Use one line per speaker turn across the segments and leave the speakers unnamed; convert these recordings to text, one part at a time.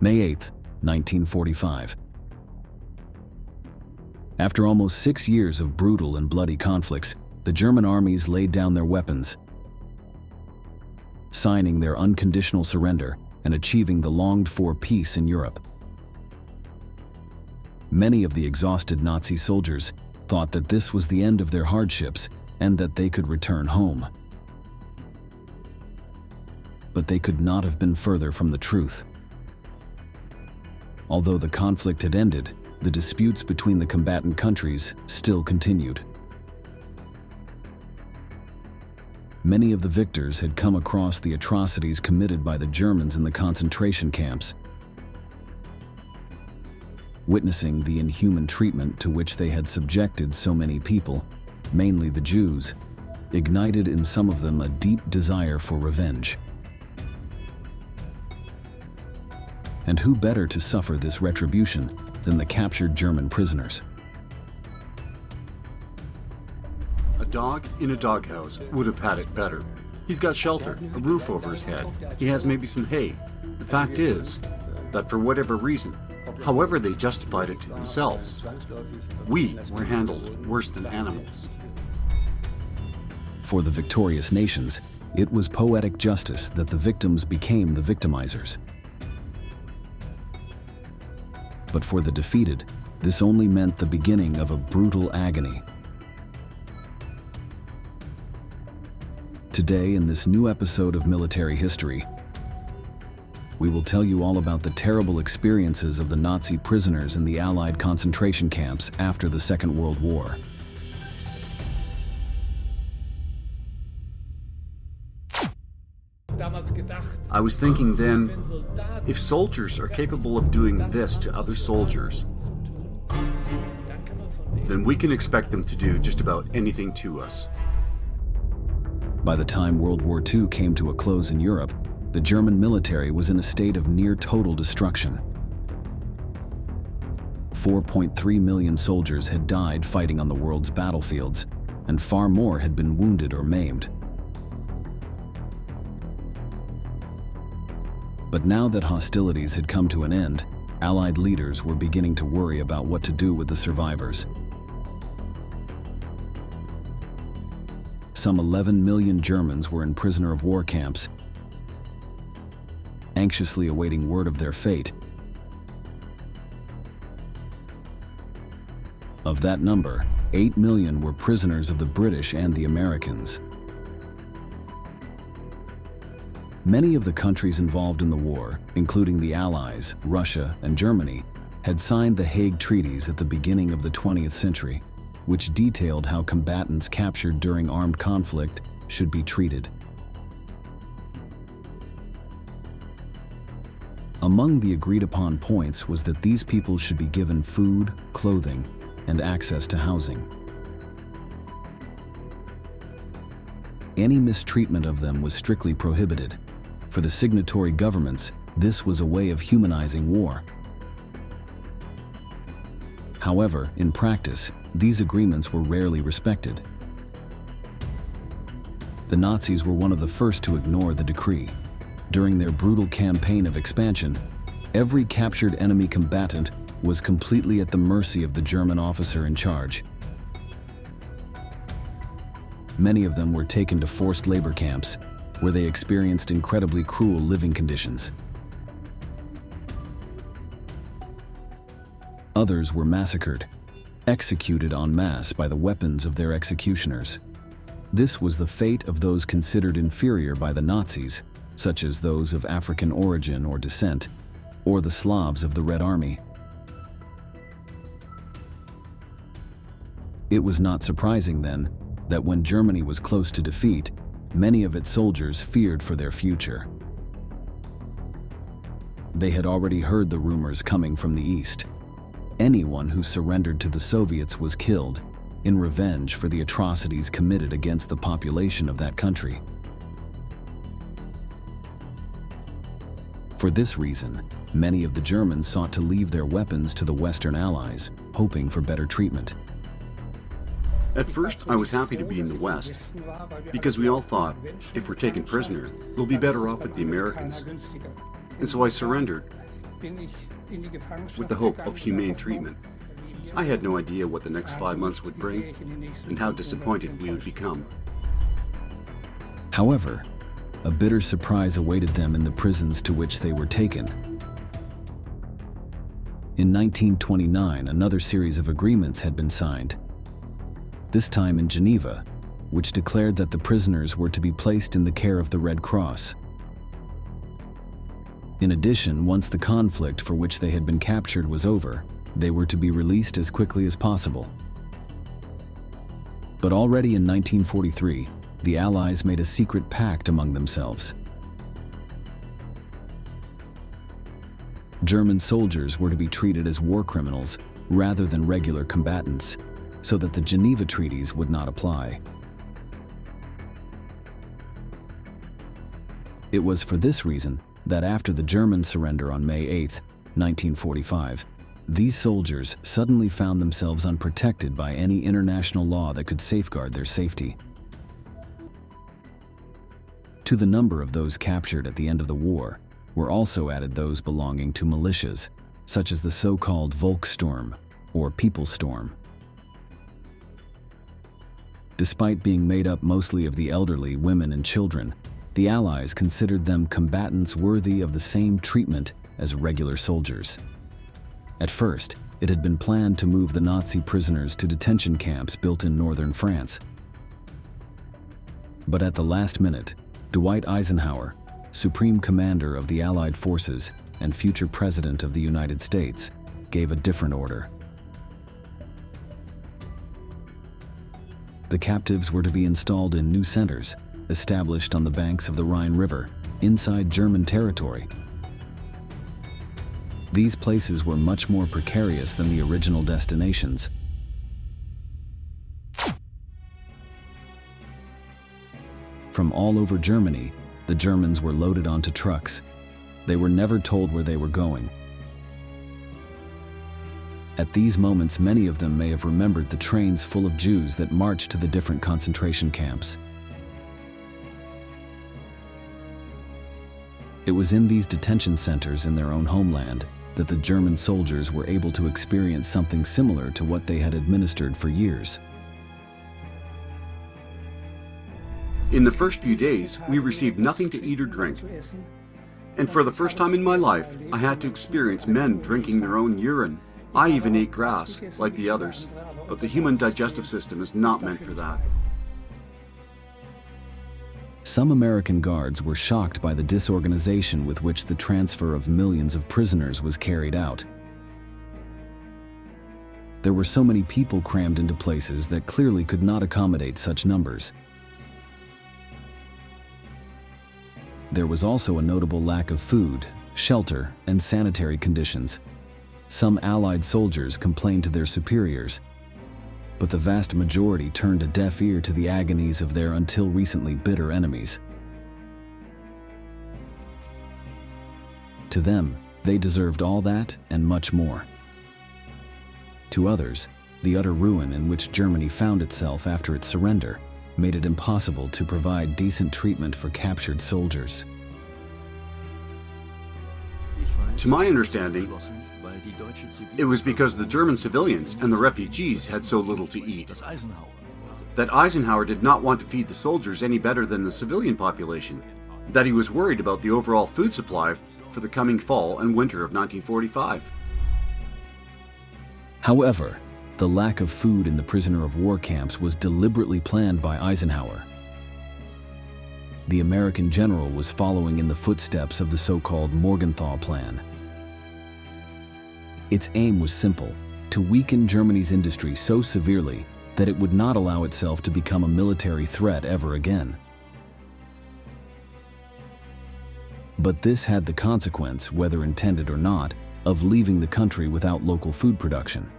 May 8, 1945. After almost 6 years of brutal and bloody conflicts, the German armies laid down their weapons, signing their unconditional surrender and achieving the longed-for peace in Europe. Many of the exhausted Nazi soldiers thought that this was the end of their hardships and that they could return home. But they could not have been further from the truth. Although the conflict had ended, the disputes between the combatant countries still continued. Many of the victors had come across the atrocities committed by the Germans in the concentration camps, witnessing the inhuman treatment to which they had subjected so many people, mainly the Jews, ignited in some of them a deep desire for revenge. And who better to suffer this retribution than the captured German prisoners?
A dog in a doghouse would have had it better. He's got shelter, a roof over his head. He has maybe some hay. The fact is that for whatever reason, however they justified it to themselves, we were handled worse than animals.
For the victorious nations, it was poetic justice that the victims became the victimizers. But for the defeated, this only meant the beginning of a brutal agony. Today, in this new episode of Military History, we will tell you all about the terrible experiences of the Nazi prisoners in the Allied concentration camps after the Second World War.
I was thinking then, if soldiers are capable of doing this to other soldiers, then we can expect them to do just about anything to us.
By the time World War II came to a close in Europe, the German military was in a state of near total destruction. 4.3 million soldiers had died fighting on the world's battlefields, and far more had been wounded or maimed. But now that hostilities had come to an end, Allied leaders were beginning to worry about what to do with the survivors. Some 11 million Germans were in prisoner of war camps, anxiously awaiting word of their fate. Of that number, 8 million were prisoners of the British and the Americans. Many of the countries involved in the war, including the Allies, Russia, and Germany, had signed the Hague Treaties at the beginning of the 20th century, which detailed how combatants captured during armed conflict should be treated. Among the agreed-upon points was that these people should be given food, clothing, and access to housing. Any mistreatment of them was strictly prohibited. For the signatory governments, this was a way of humanizing war. However, in practice, these agreements were rarely respected. The Nazis were one of the first to ignore the decree. During their brutal campaign of expansion, every captured enemy combatant was completely at the mercy of the German officer in charge. Many of them were taken to forced labor camps, where they experienced incredibly cruel living conditions. Others were massacred, executed en masse by the weapons of their executioners. This was the fate of those considered inferior by the Nazis, such as those of African origin or descent, or the Slavs of the Red Army. It was not surprising, then, that when Germany was close to defeat, many of its soldiers feared for their future. They had already heard the rumors coming from the East. Anyone who surrendered to the Soviets was killed, in revenge for the atrocities committed against the population of that country. For this reason, many of the Germans sought to leave their weapons to the Western Allies, hoping for better treatment.
At first, I was happy to be in the West, because we all thought, if we're taken prisoner, we'll be better off with the Americans. And so I surrendered, with the hope of humane treatment. I had no idea what the next 5 months would bring and how disappointed we would become.
However, a bitter surprise awaited them in the prisons to which they were taken. In 1929, another series of agreements had been signed, this time in Geneva, which declared that the prisoners were to be placed in the care of the Red Cross. In addition, once the conflict for which they had been captured was over, they were to be released as quickly as possible. But already in 1943, the Allies made a secret pact among themselves. German soldiers were to be treated as war criminals rather than regular combatants, so that the Geneva treaties would not apply. It was for this reason that after the German surrender on May 8, 1945, these soldiers suddenly found themselves unprotected by any international law that could safeguard their safety. To the number of those captured at the end of the war were also added those belonging to militias, such as the so-called Volkssturm, or People's Storm. Despite being made up mostly of the elderly, women, and children, the Allies considered them combatants worthy of the same treatment as regular soldiers. At first, it had been planned to move the Nazi prisoners to detention camps built in northern France. But at the last minute, Dwight Eisenhower, Supreme Commander of the Allied forces and future President of the United States, gave a different order. The captives were to be installed in new centers, established on the banks of the Rhine River, inside German territory. These places were much more precarious than the original destinations. From all over Germany, the Germans were loaded onto trucks. They were never told where they were going. At these moments, many of them may have remembered the trains full of Jews that marched to the different concentration camps. It was in these detention centers in their own homeland that the German soldiers were able to experience something similar to what they had administered for years.
In the first few days, we received nothing to eat or drink. And for the first time in my life, I had to experience men drinking their own urine. I even ate grass, like the others, but the human digestive system is not meant for that.
Some American guards were shocked by the disorganization with which the transfer of millions of prisoners was carried out. There were so many people crammed into places that clearly could not accommodate such numbers. There was also a notable lack of food, shelter, and sanitary conditions. Some Allied soldiers complained to their superiors, but the vast majority turned a deaf ear to the agonies of their until recently bitter enemies. To them, they deserved all that and much more. To others, the utter ruin in which Germany found itself after its surrender made it impossible to provide decent treatment for captured soldiers.
To my understanding, it was because the German civilians and the refugees had so little to eat, that Eisenhower did not want to feed the soldiers any better than the civilian population, that he was worried about the overall food supply for the coming fall and winter of 1945.
However, the lack of food in the prisoner of war camps was deliberately planned by Eisenhower. The American general was following in the footsteps of the so-called Morgenthau Plan. Its aim was simple: to weaken Germany's industry so severely that it would not allow itself to become a military threat ever again. But this had the consequence, whether intended or not, of leaving the country without local food production.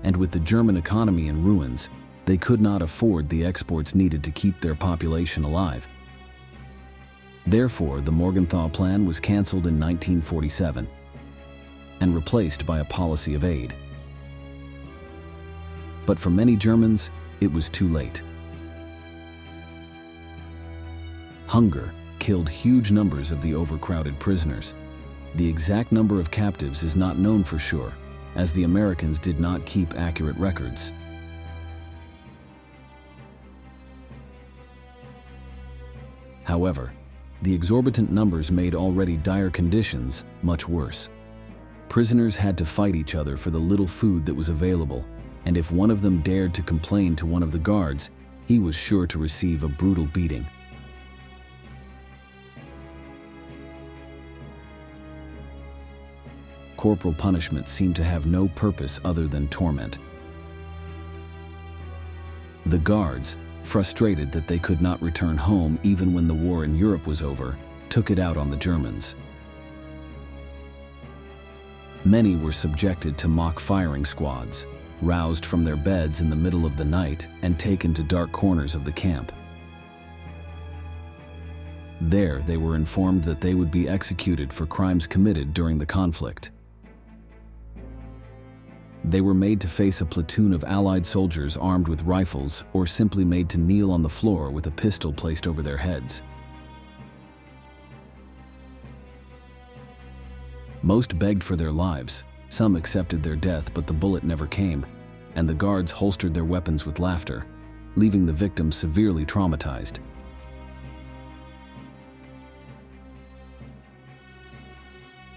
And with the German economy in ruins, they could not afford the exports needed to keep their population alive. Therefore, the Morgenthau Plan was canceled in 1947 and replaced by a policy of aid. But for many Germans, it was too late. Hunger killed huge numbers of the overcrowded prisoners. The exact number of captives is not known for sure, as the Americans did not keep accurate records. However, the exorbitant numbers made already dire conditions much worse. Prisoners had to fight each other for the little food that was available, and if one of them dared to complain to one of the guards, he was sure to receive a brutal beating. Corporal punishment seemed to have no purpose other than torment. The guards, frustrated that they could not return home even when the war in Europe was over, took it out on the Germans. Many were subjected to mock firing squads, roused from their beds in the middle of the night and taken to dark corners of the camp. There, they were informed that they would be executed for crimes committed during the conflict. They were made to face a platoon of Allied soldiers armed with rifles, or simply made to kneel on the floor with a pistol placed over their heads. Most begged for their lives, some accepted their death, but the bullet never came, and the guards holstered their weapons with laughter, leaving the victims severely traumatized.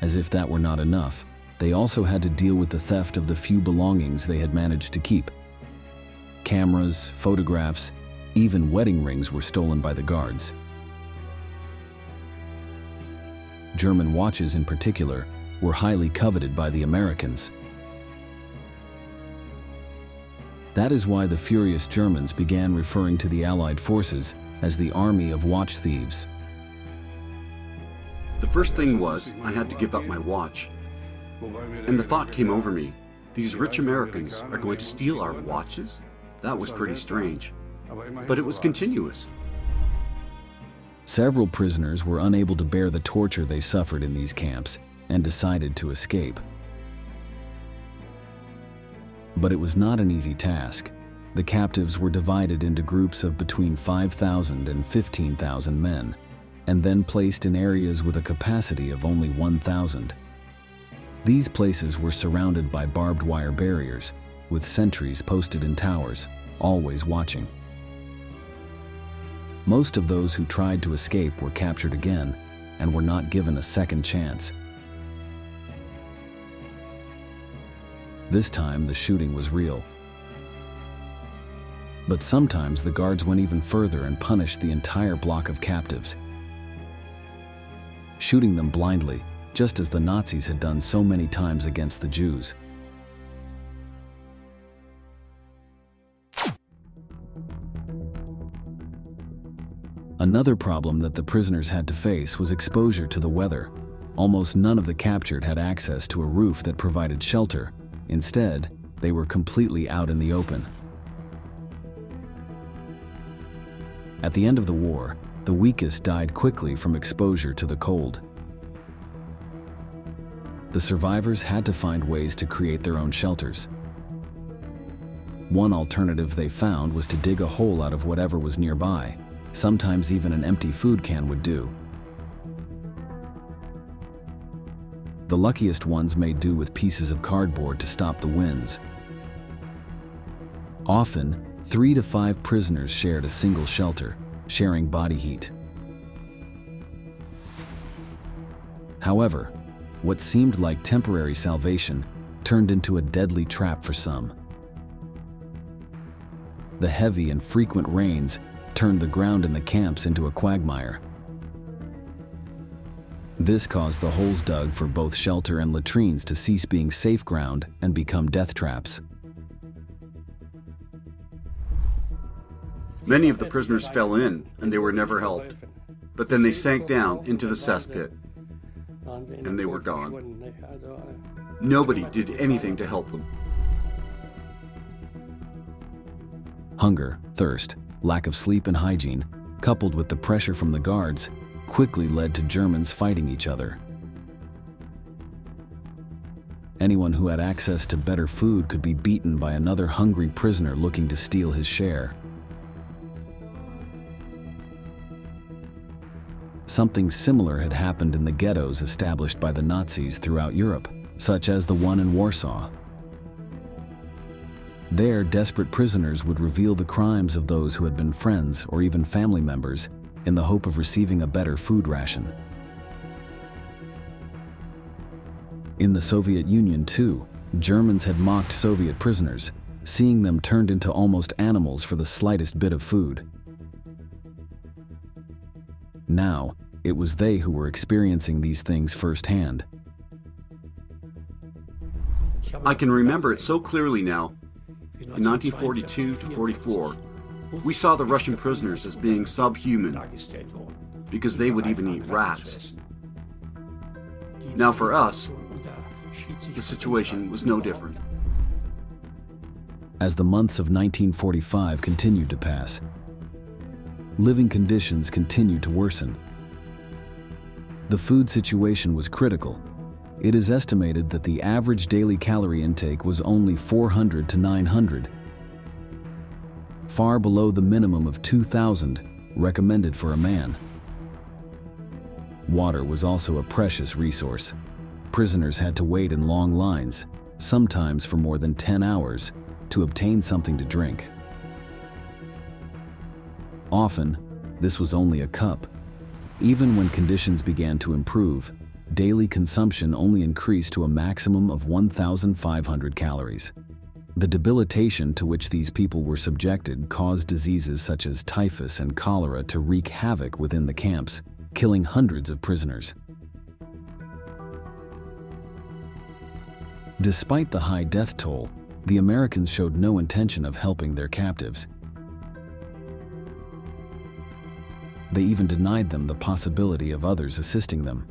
As if that were not enough, they also had to deal with the theft of the few belongings they had managed to keep. Cameras, photographs, even wedding rings were stolen by the guards. German watches in particular were highly coveted by the Americans. That is why the furious Germans began referring to the Allied forces as the Army of Watch Thieves.
The first thing was, I had to give up my watch. And the thought came over me, these rich Americans are going to steal our watches? That was pretty strange. But it was continuous.
Several prisoners were unable to bear the torture they suffered in these camps and decided to escape. But it was not an easy task. The captives were divided into groups of between 5,000 and 15,000 men, and then placed in areas with a capacity of only 1,000. These places were surrounded by barbed wire barriers, with sentries posted in towers, always watching. Most of those who tried to escape were captured again and were not given a second chance. This time, the shooting was real. But sometimes the guards went even further and punished the entire block of captives, shooting them blindly, just as the Nazis had done so many times against the Jews. Another problem that the prisoners had to face was exposure to the weather. Almost none of the captured had access to a roof that provided shelter. Instead, they were completely out in the open. At the end of the war, the weakest died quickly from exposure to the cold. The survivors had to find ways to create their own shelters. One alternative they found was to dig a hole out of whatever was nearby. Sometimes even an empty food can would do. The luckiest ones made do with pieces of cardboard to stop the winds. Often, 3 to 5 prisoners shared a single shelter, sharing body heat. However, what seemed like temporary salvation turned into a deadly trap for some. The heavy and frequent rains turned the ground in the camps into a quagmire. This caused the holes dug for both shelter and latrines to cease being safe ground and become death traps.
Many of the prisoners fell in, and they were never helped. But then they sank down into the cesspit, and they were gone. Nobody did anything to help them.
Hunger, thirst, lack of sleep and hygiene, coupled with the pressure from the guards, quickly led to Germans fighting each other. Anyone who had access to better food could be beaten by another hungry prisoner looking to steal his share. Something similar had happened in the ghettos established by the Nazis throughout Europe, such as the one in Warsaw. There, desperate prisoners would reveal the crimes of those who had been friends or even family members in the hope of receiving a better food ration. In the Soviet Union, too, Germans had mocked Soviet prisoners, seeing them turned into almost animals for the slightest bit of food. Now, it was they who were experiencing these things firsthand.
I can remember it so clearly now. In 1942 to 44, we saw the Russian prisoners as being subhuman because they would even eat rats. Now for us, the situation was no different.
As the months of 1945 continued to pass, living conditions continued to worsen. The food situation was critical. It is estimated that the average daily calorie intake was only 400 to 900, far below the minimum of 2,000 recommended for a man. Water was also a precious resource. Prisoners had to wait in long lines, sometimes for more than 10 hours, to obtain something to drink. Often, this was only a cup. Even when conditions began to improve, daily consumption only increased to a maximum of 1,500 calories. The debilitation to which these people were subjected caused diseases such as typhus and cholera to wreak havoc within the camps, killing hundreds of prisoners. Despite the high death toll, the Americans showed no intention of helping their captives. They even denied them the possibility of others assisting them.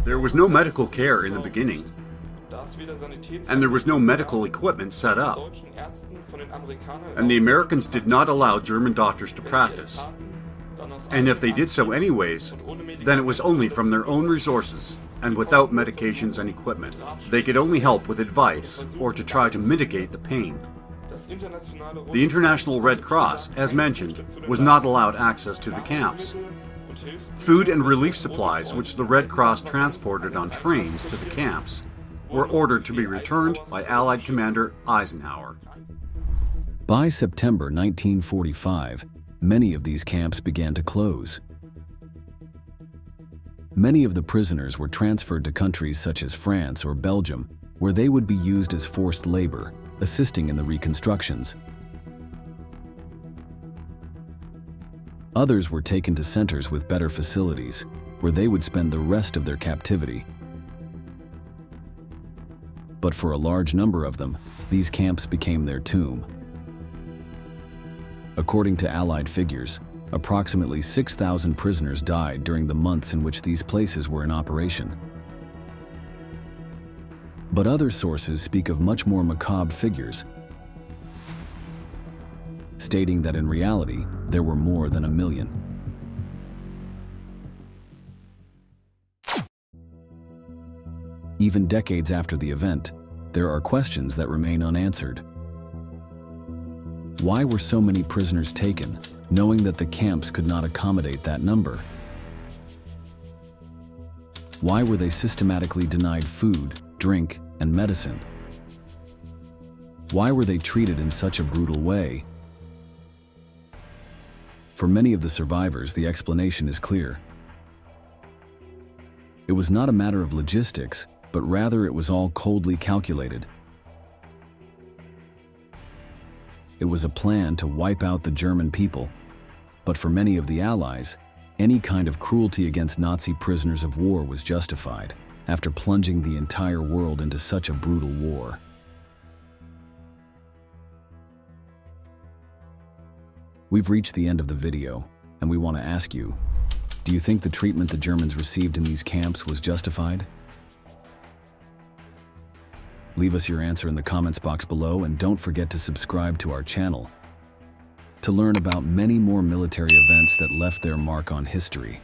There was no medical care in the beginning, and there was no medical equipment set up. And the Americans did not allow German doctors to practice. And if they did so anyways, then it was only from their own resources and without medications and equipment. They could only help with advice or to try to mitigate the pain. The International Red Cross, as mentioned, was not allowed access to the camps. Food and relief supplies, which the Red Cross transported on trains to the camps, were ordered to be returned by Allied Commander Eisenhower.
By September 1945, many of these camps began to close. Many of the prisoners were transferred to countries such as France or Belgium, where they would be used as forced labor, assisting in the reconstructions. Others were taken to centers with better facilities, where they would spend the rest of their captivity. But for a large number of them, these camps became their tomb. According to Allied figures, approximately 6,000 prisoners died during the months in which these places were in operation. But other sources speak of much more macabre figures, stating that in reality, there were more than 1 million. Even decades after the event, there are questions that remain unanswered. Why were so many prisoners taken, knowing that the camps could not accommodate that number? Why were they systematically denied food, drink, and medicine? Why were they treated in such a brutal way? For many of the survivors, the explanation is clear. It was not a matter of logistics, but rather it was all coldly calculated. It was a plan to wipe out the German people, but for many of the Allies, any kind of cruelty against Nazi prisoners of war was justified after plunging the entire world into such a brutal war. We've reached the end of the video, and we want to ask you, do you think the treatment the Germans received in these camps was justified? Leave us your answer in the comments box below, and don't forget to subscribe to our channel to learn about many more military events that left their mark on history.